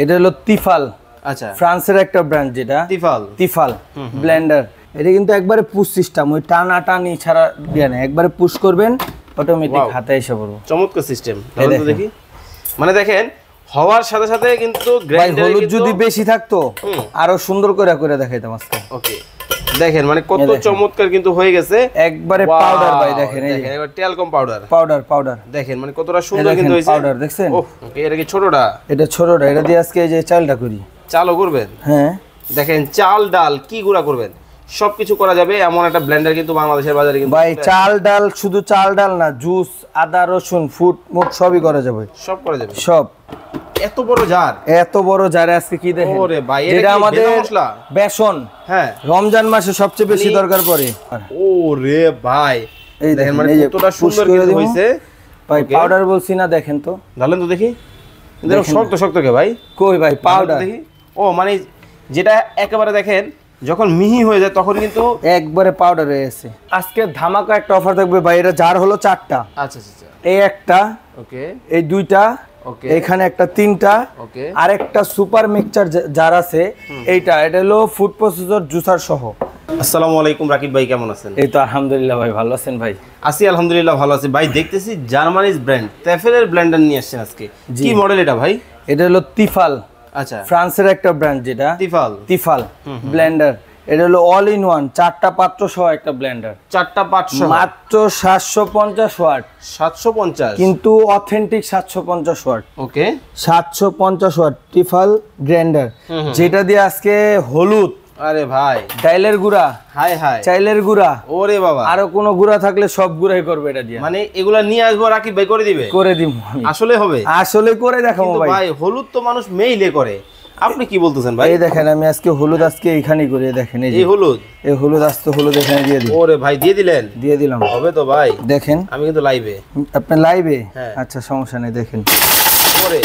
এটা হলো তিফাল। আচ্ছা, ফ্রান্সের একটা ব্র্যান্ড, যেটা তিফাল। তিফাল ব্লেন্ডার। এটা কিন্তু একবারে পুশ সিস্টেম, ওই টানা টানি ছাড়া দিয়ে না, একবারে পুশ করবেন অটোমেটিক হাতে এসে পড়বে। চমৎকার সিস্টেম, তাহলে তো দেখি। মানে দেখেন হওয়ার সাথে সাথে কিন্তু গ্রাইন্ডারে হলুদ যদি বেশি থাকতো আরো সুন্দর করে করে দেখাইতাম আজকে। ওকে, দেখেন মানে কত চমৎকার কিন্তু হয়ে গেছে, একবারে পাউডার ভাই। দেখেন এই দেখেন এবার টেলকম পাউডার, পাউডার পাউডার দেখেন মানে কতটা সুন্দর কিন্তু হইছে পাউডার। দেখছেন ওকে, এটা কি ছোটটা? এটা ছোটটা, এটা দিয়ে আজকে এই যে চালটা করি, চালও করবেন। হ্যাঁ দেখেন চাল ডাল কি গুঁড়া করবেন সবকিছু করা যাবে এমন একটা ব্লেন্ডার কিন্তু বাংলাদেশের বাজারে কিন্তু ভাই। চাল ডাল, শুধু চাল ডাল না, জুস, আদা রসুন, ফুড মুড সবই করা যাবে, সব করা যাবে সব। এত বড় জার, এত বড় জারে আজকে কি দেখেন। ওরে ভাই, এটা আমাদের মশলা বেসন, হ্যাঁ রমজান মাসে সবচেয়ে বেশি দরকার পড়ে। ওরে ভাই এই দেখেন মানে কতটা সুন্দর কিন্তু হইছে ভাই। পাউডার বলছি না, দেখেন তো, ঢালেন তো দেখি। দেখো শক্ত শক্ত কে ভাই, কই ভাই পাউডার দেখি। ও মানে যেটা একেবারে দেখেন যখন মিহি হয়ে যায় তখন কিন্তু একবারে পাউডার হয়ে গেছে। আজকে ধামাকা একটা অফার থাকবে ভাই। এটা জার হলো 4টা। আচ্ছা আচ্ছা, এই একটা, ওকে, এই 2টা, ওকে, এখানে একটা 3টা, ওকে, আর একটা সুপার মিক্সচার জার আছে এইটা। এটা হলো ফুড প্রসেসর জুসার সহ। আসসালামু আলাইকুম রাকিব ভাই, কেমন আছেন? এই তো আলহামদুলিল্লাহ ভাই, ভালো আছেন ভাই? আছি আলহামদুলিল্লাহ ভালো আছি ভাই। দেখতেছি জার্মানিজ ব্র্যান্ড তেফেলের ব্লেন্ডার নিয়ে আসছেন আজকে, কি মডেল এটা ভাই? এটা হলো তিফাল। আচ্ছা, ফ্রান্সের একটা ব্র্যান্ড, যেটা তিফাল। তিফাল ব্লেন্ডার। এটা হলো অল ইন ওয়ান, 4টা পাত্র সহ একটা ব্লেন্ডার। 4টা পাত্র মাত্র 750 ওয়াট, 750, কিন্তু অথেন্টিক 750 ওয়াট। ওকে, 750 ওয়াট টিফাল গ্রাইন্ডার, যেটা দিয়ে আজকে হলুদ, আরে ভাই ডাইলের গুঁড়া, হাই হাই, চাইলের গুঁড়া, ওরে বাবা, আরো কোনো গুঁড়া থাকলে সব গুঁড়াই করবে এটা দিয়ে। মানে এগুলা নিয়ে আসবো রাকিব ভাই করে দিবে? করে দিব আমি, আসলে হবে, আসলে করে দেখাবো কিন্তু ভাই। ভাই হলুদ তো মানুষ মেইলে করে, আপনি কি বলতেছেন ভাই? এই দেখেন আমি আজকে হলুদ আজকে এইখানেই করে, দেখেন এই যে এই হলুদ, এই হলুদ আজকে হলুদ এখানে দিয়ে দিই। ওরে ভাই দিয়ে দিলেন? দিয়ে দিলাম। হবে তো ভাই? দেখেন আমি কিন্তু লাইভে। আপনি লাইভে? হ্যাঁ। আচ্ছা সমস্যা নেই, দেখেন। ওরে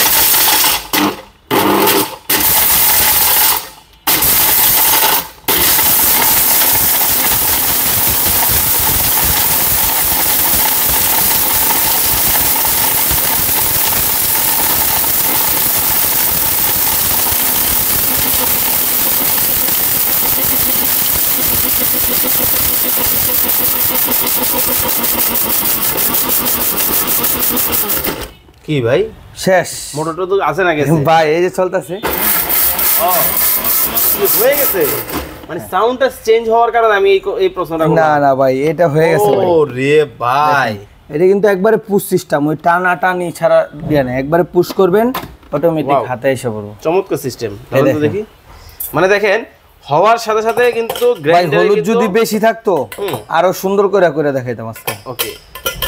কি ভাই শেষ? মোটরটা তো আছে না গেছে ভাই, এই যে চলতেছে। হয়ে গেছে মানে সাউন্ডটা চেঞ্জ হওয়ার কারণে আমি এই প্রশ্নটা না না ভাই, এটা হয়ে গেছে ভাই। ও রে ভাই, এটা কিন্তু একবারে পুশ সিস্টেম, ওই টানা টানি ছাড়া দিয়ে না, একবারে পুশ করবেন অটোমেটিক হাতে এসে পড়বে। চমৎকার সিস্টেম, তাহলে তো দেখি। মানে দেখেন হওয়ার সাথে সাথে কিন্তু গ্রাইন্ডারে হলুদ যদি বেশি থাকতো আরো সুন্দর করে করে দেখাইতাম আজকে। ওকে,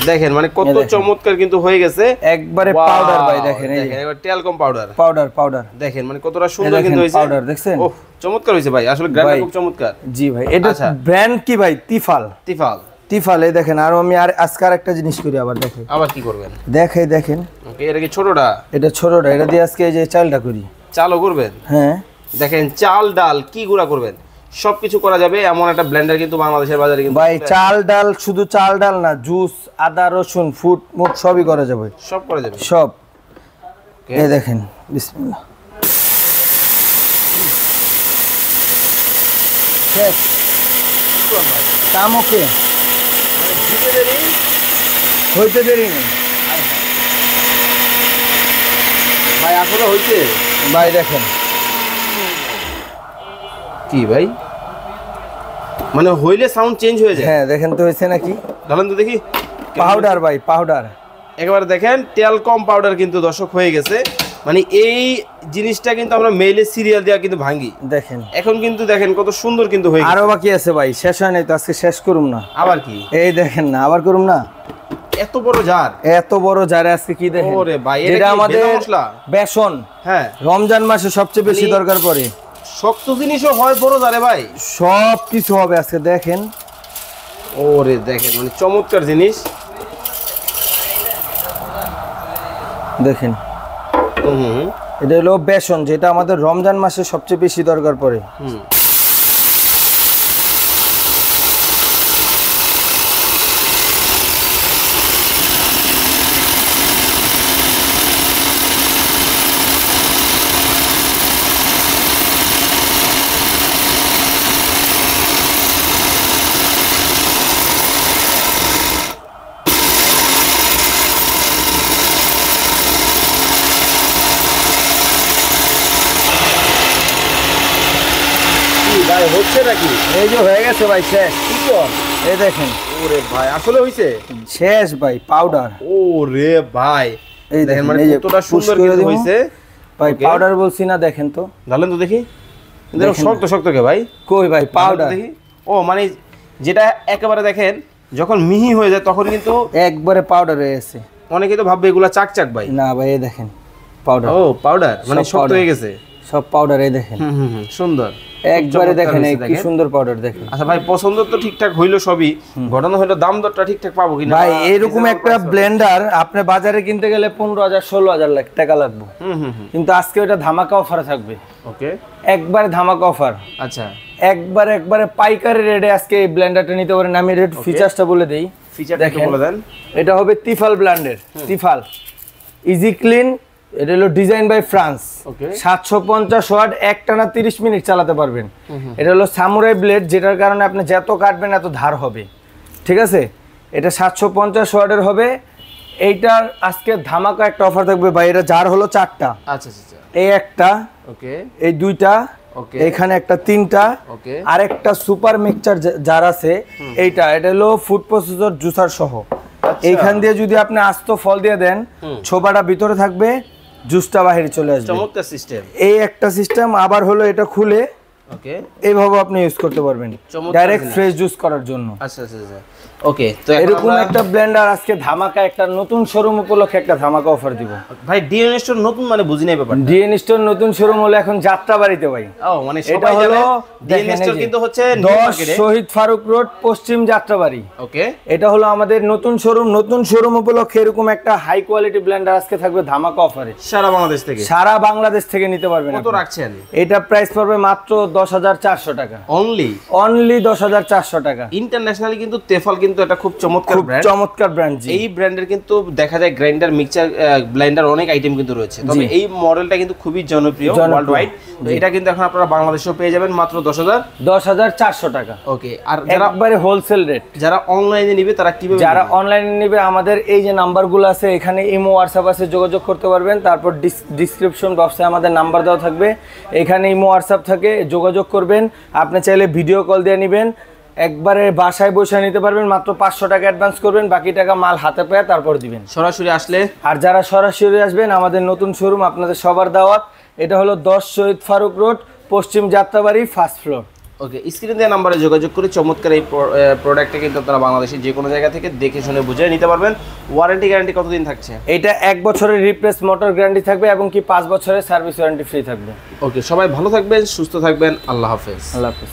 দেখেন মানে কত চমৎকার কিন্তু হয়ে গেছে, একবারে পাউডার ভাই। দেখেন এই দেখেন এবার টেলকম পাউডার, পাউডার পাউডার। দেখেন মানে কতটা সুন্দর কিন্তু হইছে পাউডার। দেখছেন ওহ চমৎকার হইছে ভাই, আসলে গ্রাইন্ডার খুব চমৎকার। জি ভাই। এটা ব্র্যান্ড কি ভাই? তিফাল। তিফাল, তিফাল। এই দেখেন, আর আমি আর আজকে আরেকটা জিনিস করি, আবার দেখেন। আবার কি করবেন? দেখাই, দেখেন। ওকে, এটা কি ছোটটা? এটা ছোটটা, এটা দিয়ে আজকে এই যে চালটা করি, চালও করবেন। হ্যাঁ। দেখেন চাল ডাল কি গুঁড়া করবেন সবকিছু করা যাবে এমন একটা ব্লেন্ডার কিন্তু বাংলাদেশের বাজারে কিন্তু ভাই। চাল ডাল, শুধু চাল ডাল না, জুস, আদা রসুন, ফুড মুড সবই করা যাবে, সব করা যাবে, সব। এই দেখেন, বিসমিল্লাহ। শেষ কাম। ওকে, হইতে দেরি নেই ভাই, আসলে হইছে ভাই। দেখেন কি ভাই, মানে হইলে সাউন্ড চেঞ্জ হয়ে যায়। হ্যাঁ, দেখেন তো হয়েছে নাকি? ধরেন তো দেখি। পাউডার ভাই, পাউডার। একেবারে দেখেন টেলকম পাউডার কিন্তু দর্শক হয়ে গেছে। মানে এই জিনিসটা কিন্তু আমরা মেইলে সিরিয়াল দেওয়া কিন্তু ভাঙি, দেখেন এখন কিন্তু দেখেন কত সুন্দর কিন্তু হয়ে গেছে। আরো বাকি আছে ভাই, শেষ হয় নাই তো, আজকে শেষ করুম না। আবার কি? এই দেখেন না, আবার করুম না। এত বড় জার, এত বড় জারে আজকে কি দেখেন। ওরে ভাই, এটা আমাদের মশলা বেসন, হ্যাঁ, রমজান মাসে সবচেয়ে বেশি দরকার পড়ে। শক্ত জিনিসও হয় বড় জারে ভাই, সব কিছু হবে আজকে, দেখেন। ওরে দেখেন মানে চমৎকার জিনিস, দেখেন। এটা হলো বেসন, যেটা আমাদের রমজান মাসে সবচেয়ে বেশি দরকার পড়ে। ভাই হচ্ছে নাকি? এই যে হয়ে গেছে ভাই, শেষ। কি কর? এই দেখেন। ওরে ভাই আসলে হইছে? শেষ ভাই, পাউডার। ওরে ভাই এই দেখেন দেখেন, মানে এই যে কতটা পুশ সুন্দর করে কিন্তু দিবো। হইছে ভাই Okay. পাউডার বলছি না, দেখেন তো। ঢালেন তো দেখি। দেখো দেখেন শক্ত শক্ত কে ভাই? কই ভাই পাউডার? দেখি। ও মানে যেটা একেবারে দেখেন যখন মিহি হয়ে যায় তখন কিন্তু একবারে পাউডার হয়ে গেছে। অনেকে তো ভাববে এগুলা চাকচাক ভাই। না ভাই, এই দেখেন পাউডার। ও পাউডার মানে সব শক্ত powder। হয়ে গেছে। সব পাউডার, এই দেখেন। সুন্দর একবারে চমৎকার দেখেন, হয়েছে, এই কি দেখেন। সুন্দর পাউডার দেখেন। আচ্ছা ভাই পছন্দ তো ঠিকঠাক হইলো সবই, ঘটনা হলো দাম দরটা ঠিকঠাক পাবো কিনা? ভাই এরকম একটা ব্লেন্ডার আপনি বাজারে কিনতে গেলে 15,000 16,000 টাকা লাগবে, কিন্তু আজকে ওটা ধামাকা অফারে থাকবে। ওকে একবারে ধামাকা অফার। আচ্ছা একবারে পাইকারি রেটে আজকে এই ব্লেন্ডারটা নিতে পারেন। আমি রেট ফিচারসটা বলে দেই। ফিচারটা একটু বলে দেন। এটা হবে তিফাল ব্র্যান্ডের, তিফাল ইজি ক্লিন। এটা হলো design by France. Okay 750 watt, একটানা 30 মিনিট চালাতে পারবেন। এটা হলো সামুরাই ব্লেড, যেটার কারণে আপনি যত কাটবেন এত ধার হবে, ঠিক আছে। এটা 750 ওয়াটের হবে। এইটার আজকে ধামাকা একটা অফার থাকবে ভাই। এটা জার হলো 4টা। আচ্ছা আচ্ছা এই একটা, ওকে এই দুইটা, ওকে এখানে একটা 3টা, ওকে আর একটা সুপার মিক্সচার জার আছে এইটা। এটা হলো ফুড প্রসেসর জুসার সহ। এইখান দিয়ে যদি আপনি আস্ত ফল দিয়ে দেন, ছোবাটা ভিতরে থাকবে, জুসটা বাইরে চলে আসবে। চমৎকার সিস্টেম। এই একটা সিস্টেম। আবার হলো এটা খুলে ওকে এইভাবে আপনি ইউজ করতে পারবেন ডাইরেক্ট ফ্রেশ জুস করার জন্য। আচ্ছা আচ্ছা আচ্ছা ওকে। তো এরকম একটা ব্লেন্ডার আজকে ধামাকা, একটা নতুন শোরুম উপলক্ষে একটা ধামাকা অফার দিব ভাই ডিএনএ স্টোর নতুন মানে বুঝি নাই ব্যাপারটা। ডিএন স্টোর নতুন শোরুম হলো এখন যাত্রাবাড়িতে ভাই। ও মানে এটা সবাই হলো জানে ডিএনএ স্টোর কিন্তু হচ্ছে 10 শহীদ ফারুক রোড, পশ্চিম যাত্রাবাড়ি। ওকে এটা হলো আমাদের নতুন শোরুম। নতুন শোরুম উপলক্ষে এরকম একটা হাই কোয়ালিটি ব্লেন্ডার আজকে থাকবে ধামাকা অফারে। সারা বাংলাদেশ থেকে? সারা বাংলাদেশ থেকে নিতে পারবেন। কত রাখছেন? এটা প্রাইস পড়বে মাত্র 10,400 টাকা। অনলি 10,400 টাকা। ইন্টারন্যাশনালি কিন্তু তেফাল কিন্তু এটা খুব চমৎকার ব্র্যান্ড। চমৎকার ব্র্যান্ড। এই ব্র্যান্ডের কিন্তু দেখা যায় গ্রাইন্ডার, মিক্সচার, ব্লেন্ডার অনেক আইটেম কিন্তু রয়েছে, তবে এই মডেলটা কিন্তু খুবই জনপ্রিয় ওয়ার্ল্ড ওয়াইড। তো এটা কিন্তু এখন আপনারা বাংলাদেশেও পেয়ে যাবেন মাত্র 10,400 টাকা। ওকে। আর যারা একবারে হোলসেল রেট, যারা অনলাইনে নেবে তারা কিভাবে? যারা অনলাইনে নেবে আমাদের এই যে নাম্বারগুলো আছে, এখানে ইমো হোয়াটসঅ্যাপ আছে, যোগাযোগ করতে পারবেন। তারপর ডিসক্রিপশন বক্সে আমাদের নাম্বার দেওয়া থাকবে, এখানে ইমো হোয়াটসঅ্যাপ থাকে, যোগাযোগ করবেন। আপনি চাইলে ভিডিও কল দিয়ে নেবেন, একবারে বাসায় বসে নিতে পারবেন। মাত্র 500 টাকা অ্যাডভান্স করবেন, বাকি টাকা মাল হাতে পেয়ে তারপর দিবেন সরাসরি আসলে। আর যারা সরাসরি আসবেন, আমাদের নতুন শোরুম, আপনাদের সবার দাওয়াত। এটা হলো 10 শহীদ ফারুক রোড, পশ্চিম যাত্রাবাড়ি, ফার্স্ট ফ্লোর। ওকে, স্ক্রিনে দেওয়া নাম্বারে যোগাযোগ করে চমৎকার এই প্রোডাক্টটা কিন্তু আপনারা বাংলাদেশের যে কোনো জায়গা থেকে দেখে শুনে বুঝে নিতে পারবেন। ওয়ারেন্টি গ্যারান্টি কতদিন থাকছে? এটা 1 বছরের রিপ্লেস মোটর গ্যারান্টি থাকবে এবং কি 5 বছরের সার্ভিস ওয়ারেন্টি ফ্রি থাকবে। ওকে, সবাই ভালো থাকবেন, সুস্থ থাকবেন। আল্লাহ হাফেজ। আল্লাহ হাফেজ।